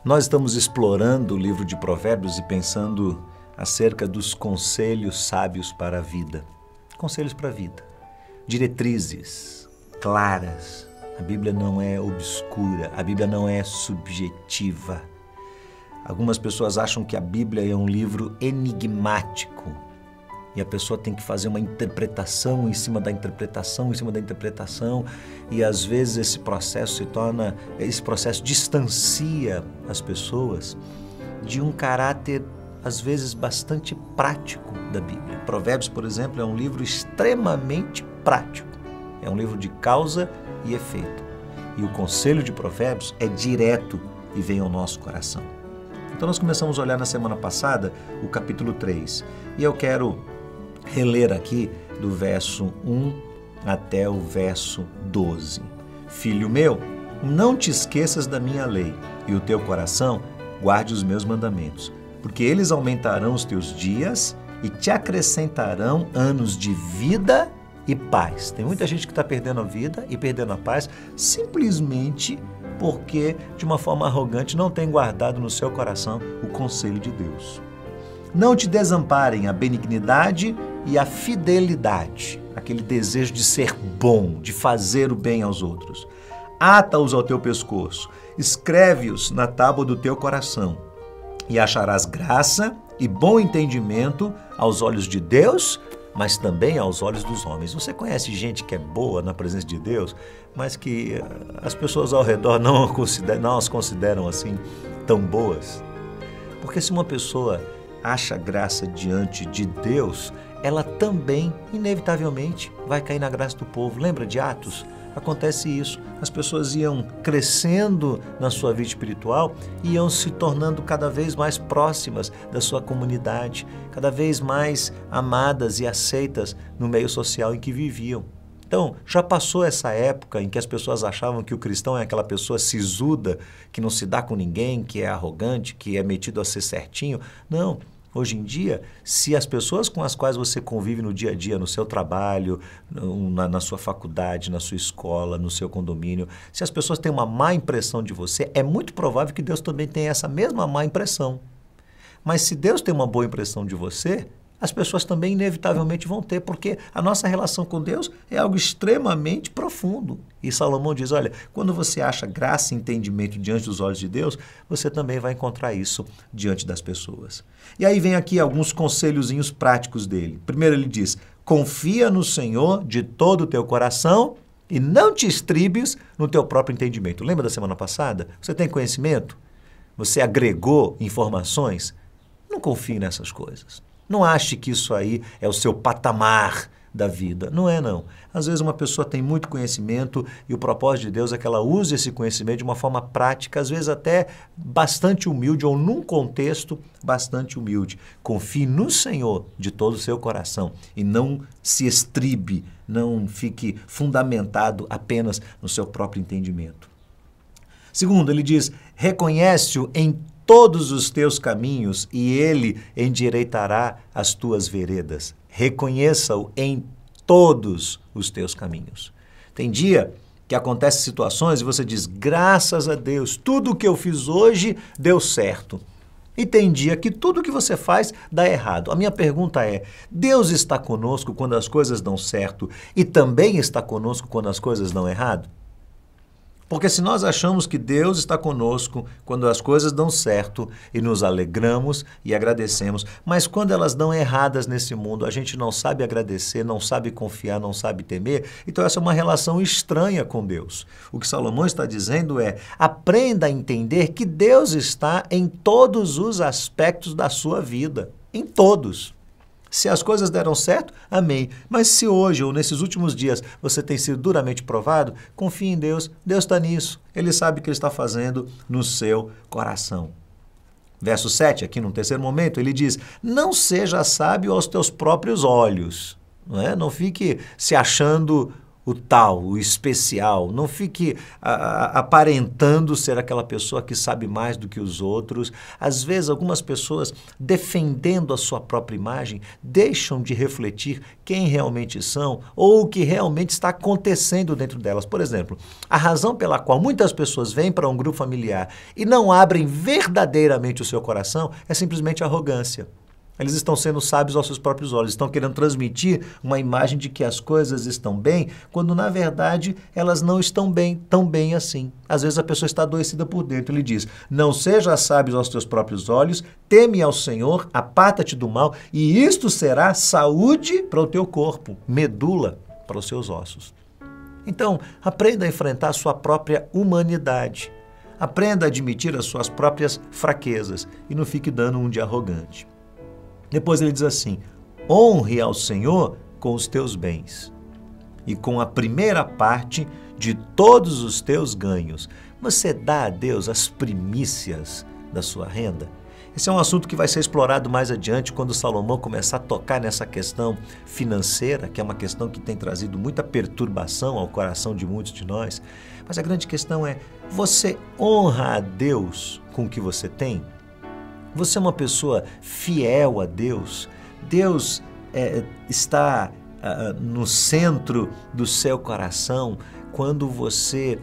Nós estamos explorando o livro de Provérbios e pensando acerca dos conselhos sábios para a vida. Conselhos para a vida. Diretrizes claras. A Bíblia não é obscura, a Bíblia não é subjetiva. Algumas pessoas acham que a Bíblia é um livro enigmático e a pessoa tem que fazer uma interpretação em cima da interpretação, em cima da interpretação, e às vezes esse processo distancia as pessoas de um caráter, às vezes, bastante prático da Bíblia. Provérbios, por exemplo, é um livro extremamente prático. É um livro de causa e efeito. E o conselho de Provérbios é direto e vem ao nosso coração. Então nós começamos a olhar na semana passada o capítulo 3. E eu quero reler aqui do verso 1 até o verso 12. Filho meu, não te esqueças da minha lei, e o teu coração guarde os meus mandamentos, porque eles aumentarão os teus dias e te acrescentarão anos de vida e paz. Tem muita gente que está perdendo a vida e perdendo a paz simplesmente porque, de uma forma arrogante, não tem guardado no seu coração o conselho de Deus. Não te desamparem a benignidade e a fidelidade, aquele desejo de ser bom, de fazer o bem aos outros. Ata-os ao teu pescoço, escreve-os na tábua do teu coração, e acharás graça e bom entendimento aos olhos de Deus, mas também aos olhos dos homens. Você conhece gente que é boa na presença de Deus, mas que as pessoas ao redor não as consideram assim tão boas? Porque se uma pessoa acha graça diante de Deus, ela também, inevitavelmente, vai cair na graça do povo. Lembra de Atos? Acontece isso. As pessoas iam crescendo na sua vida espiritual e iam se tornando cada vez mais próximas da sua comunidade, cada vez mais amadas e aceitas no meio social em que viviam. Então, já passou essa época em que as pessoas achavam que o cristão é aquela pessoa sisuda, que não se dá com ninguém, que é arrogante, que é metido a ser certinho. Não. Hoje em dia, se as pessoas com as quais você convive no dia a dia, no seu trabalho, na sua faculdade, na sua escola, no seu condomínio, se as pessoas têm uma má impressão de você, é muito provável que Deus também tenha essa mesma má impressão. Mas se Deus tem uma boa impressão de você, as pessoas também inevitavelmente vão ter, porque a nossa relação com Deus é algo extremamente profundo. E Salomão diz, olha, quando você acha graça e entendimento diante dos olhos de Deus, você também vai encontrar isso diante das pessoas. E aí vem aqui alguns conselhozinhos práticos dele. Primeiro ele diz, confia no Senhor de todo o teu coração e não te estribes no teu próprio entendimento. Lembra da semana passada? Você tem conhecimento? Você agregou informações? Não confie nessas coisas. Não ache que isso aí é o seu patamar da vida. Não é, não. Às vezes uma pessoa tem muito conhecimento e o propósito de Deus é que ela use esse conhecimento de uma forma prática, às vezes até bastante humilde ou num contexto bastante humilde. Confie no Senhor de todo o seu coração e não se estribe, não fique fundamentado apenas no seu próprio entendimento. Segundo, ele diz, reconhece-o em todos os teus caminhos e ele endireitará as tuas veredas. Reconheça-o em todos os teus caminhos. Tem dia que acontecem situações e você diz, graças a Deus, tudo o que eu fiz hoje deu certo. E tem dia que tudo que você faz dá errado. A minha pergunta é, Deus está conosco quando as coisas dão certo e também está conosco quando as coisas dão errado? Porque se nós achamos que Deus está conosco quando as coisas dão certo e nos alegramos e agradecemos, mas quando elas dão erradas nesse mundo, a gente não sabe agradecer, não sabe confiar, não sabe temer, então essa é uma relação estranha com Deus. O que Salomão está dizendo é, aprenda a entender que Deus está em todos os aspectos da sua vida, em todos. Se as coisas deram certo, amém. Mas se hoje ou nesses últimos dias você tem sido duramente provado, confie em Deus. Deus está nisso. Ele sabe o que Ele está fazendo no seu coração. Verso 7, aqui no terceiro momento, ele diz, não seja sábio aos teus próprios olhos. Não fique se achando o tal, o especial. Não fique aparentando ser aquela pessoa que sabe mais do que os outros. Às vezes, algumas pessoas, defendendo a sua própria imagem, deixam de refletir quem realmente são ou o que realmente está acontecendo dentro delas. Por exemplo, a razão pela qual muitas pessoas vêm para um grupo familiar e não abrem verdadeiramente o seu coração é simplesmente arrogância. Eles estão sendo sábios aos seus próprios olhos, estão querendo transmitir uma imagem de que as coisas estão bem, quando na verdade elas não estão bem, tão bem assim. Às vezes a pessoa está adoecida por dentro. Ele diz: não seja sábio aos teus próprios olhos, teme ao Senhor, aparta-te do mal, e isto será saúde para o teu corpo, medula para os seus ossos. Então, aprenda a enfrentar a sua própria humanidade. Aprenda a admitir as suas próprias fraquezas e não fique dando um de arrogante. Depois ele diz assim: honre ao Senhor com os teus bens e com a primeira parte de todos os teus ganhos. Você dá a Deus as primícias da sua renda? Esse é um assunto que vai ser explorado mais adiante quando Salomão começar a tocar nessa questão financeira, que é uma questão que tem trazido muita perturbação ao coração de muitos de nós. Mas a grande questão é: você honra a Deus com o que você tem? Você é uma pessoa fiel a Deus? Deus está no centro do seu coração quando você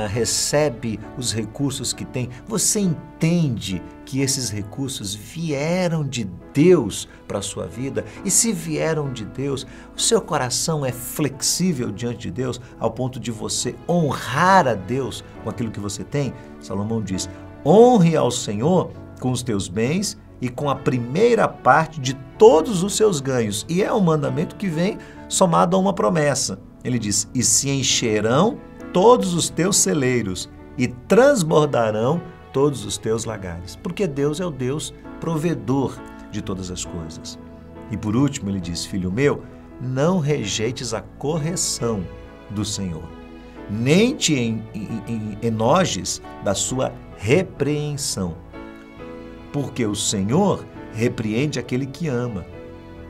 recebe os recursos que tem? Você entende que esses recursos vieram de Deus para a sua vida? E se vieram de Deus, o seu coração é flexível diante de Deus ao ponto de você honrar a Deus com aquilo que você tem? Salomão diz: honre ao Senhor com os teus bens e com a primeira parte de todos os seus ganhos. E é um mandamento que vem somado a uma promessa. Ele diz: e se encherão todos os teus celeiros e transbordarão todos os teus lagares. Porque Deus é o Deus provedor de todas as coisas. E por último ele diz: filho meu, não rejeites a correção do Senhor, nem te enojes da sua repreensão. Porque o Senhor repreende aquele que ama,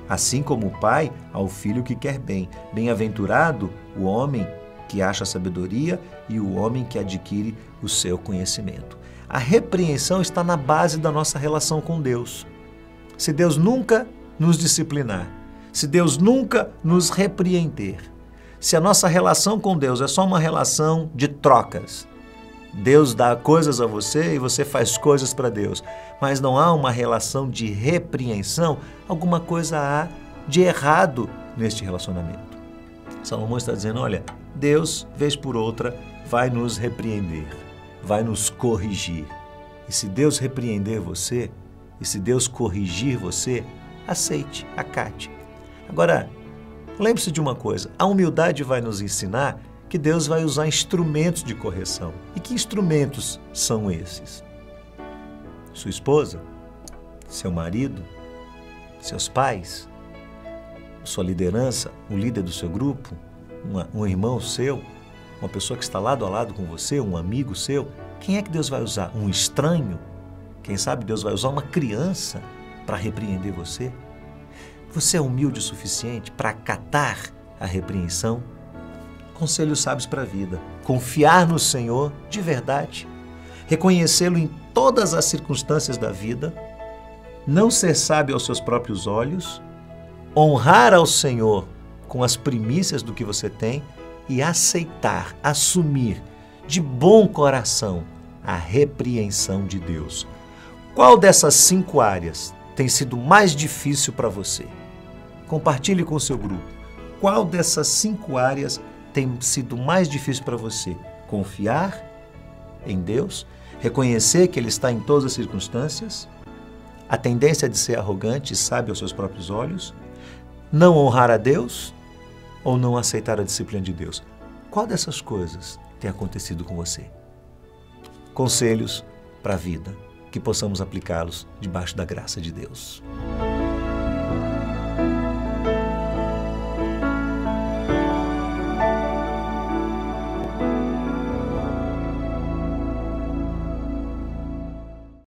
assim como o pai ao filho que quer bem. Bem-aventurado o homem que acha sabedoria e o homem que adquire o seu conhecimento. A repreensão está na base da nossa relação com Deus. Se Deus nunca nos disciplinar, se Deus nunca nos repreender, se a nossa relação com Deus é só uma relação de trocas, Deus dá coisas a você e você faz coisas para Deus, mas não há uma relação de repreensão, alguma coisa há de errado neste relacionamento. Salomão está dizendo: olha, Deus, vez por outra, vai nos repreender, vai nos corrigir. E se Deus repreender você, e se Deus corrigir você, aceite, acate. Agora, lembre-se de uma coisa: a humildade vai nos ensinar que Deus vai usar instrumentos de correção. E que instrumentos são esses? Sua esposa? Seu marido? Seus pais? Sua liderança? O líder do seu grupo? Um irmão seu? Uma pessoa que está lado a lado com você? Um amigo seu? Quem é que Deus vai usar? Um estranho? Quem sabe Deus vai usar uma criança para repreender você? Você é humilde o suficiente para acatar a repreensão? Conselhos sábios para a vida: confiar no Senhor de verdade, reconhecê-lo em todas as circunstâncias da vida, não ser sábio aos seus próprios olhos, honrar ao Senhor com as primícias do que você tem e aceitar, assumir de bom coração a repreensão de Deus. Qual dessas 5 áreas tem sido mais difícil para você? Compartilhe com o seu grupo. Qual dessas 5 áreas tem sido mais difícil para você? Confiar em Deus, reconhecer que Ele está em todas as circunstâncias, a tendência de ser arrogante e sábio aos seus próprios olhos, não honrar a Deus ou não aceitar a disciplina de Deus? Qual dessas coisas tem acontecido com você? Conselhos para a vida, que possamos aplicá-los debaixo da graça de Deus.